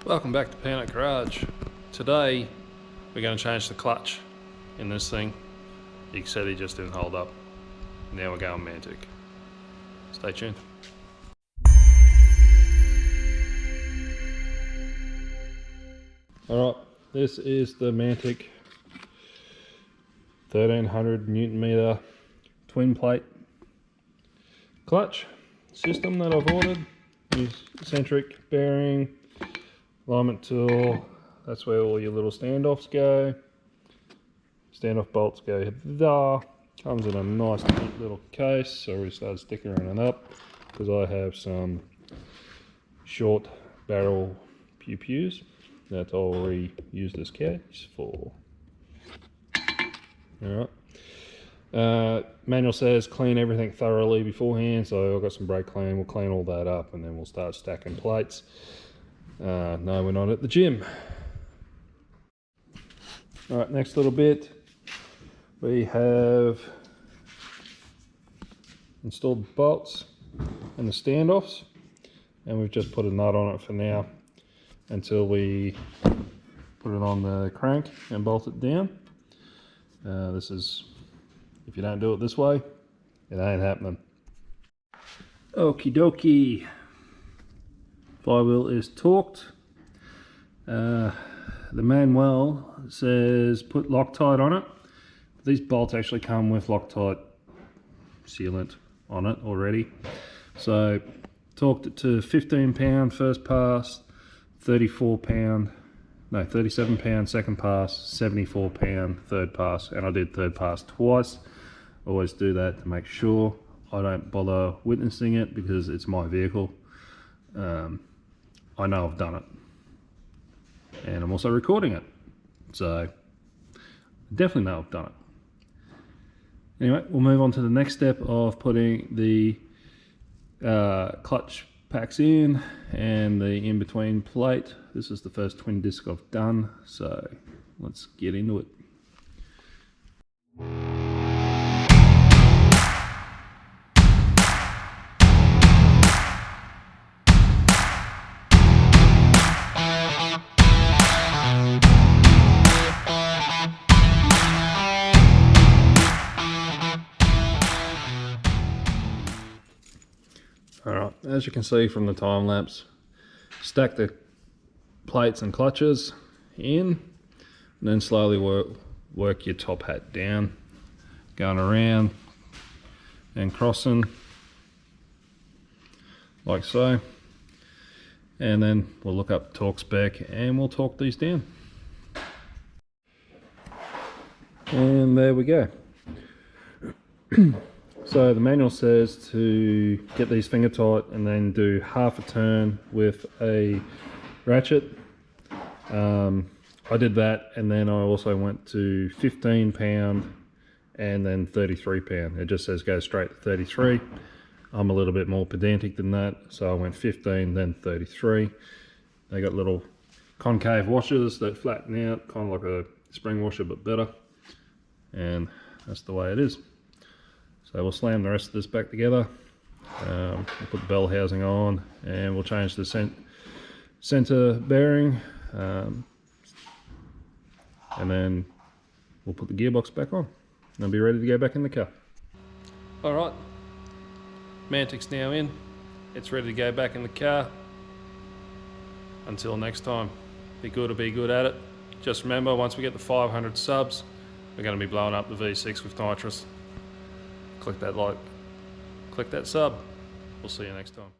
Welcome back to Peanut Garage. Today we're going to change the clutch in this thing. You said he just didn't hold up. Now we're going Mantic. Stay tuned. Alright, this is the Mantic 1300 Newton meter twin plate clutch system that I've ordered. Use eccentric bearing, alignment tool, that's where all your little standoffs go. Standoff bolts go there. Comes in a nice neat little case, so we started sticking it up because I have some short barrel pew-pews that I'll reuse this case for. Alright. Manual says clean everything thoroughly beforehand, so I've got some brake clean. We'll clean all that up and then we'll start stacking plates. No, we're not at the gym. Alright, next little bit. We have installed bolts and the standoffs, and we've just put a nut on it for now until we put it on the crank and bolt it down. This is, if you don't do it this way, it ain't happening. Okie dokie. Flywheel is torqued. The manual says put Loctite on it. These bolts actually come with Loctite sealant on it already. So torqued it to 15 pound first pass, 37 pound second pass, 74 pound third pass, and I did third pass twice. Always do that to make sure. I don't bother witnessing it because it's my vehicle. I know I've done it, and I'm also recording it, so I definitely know I've done it. Anyway, we'll move on to the next step of putting the clutch packs in and the in-between plate. This is the first twin disc I've done, so let's get into it. Alright, as you can see from the time lapse, stack the plates and clutches in, and then slowly work your top hat down, going around and crossing like so, and then we'll look up torque spec and we'll torque these down. And there we go. So the manual says to get these finger tight and then do half a turn with a ratchet. I did that, and then I also went to 15 pound and then 33 pound. It just says go straight to 33. I'm a little bit more pedantic than that, so I went 15 then 33. They got little concave washers that flatten out, kind of like a spring washer but better, and that's the way it is. So we'll slam the rest of this back together. We'll put the bell housing on, and we'll change the center bearing, and then we'll put the gearbox back on and I'll be ready to go back in the car. Alright, Mantic's now in. It's ready to go back in the car. Until next time, be good or be good at it. Just remember, once we get the 500 subs, we're going to be blowing up the V6 with nitrous. Click that like, click that sub. We'll see you next time.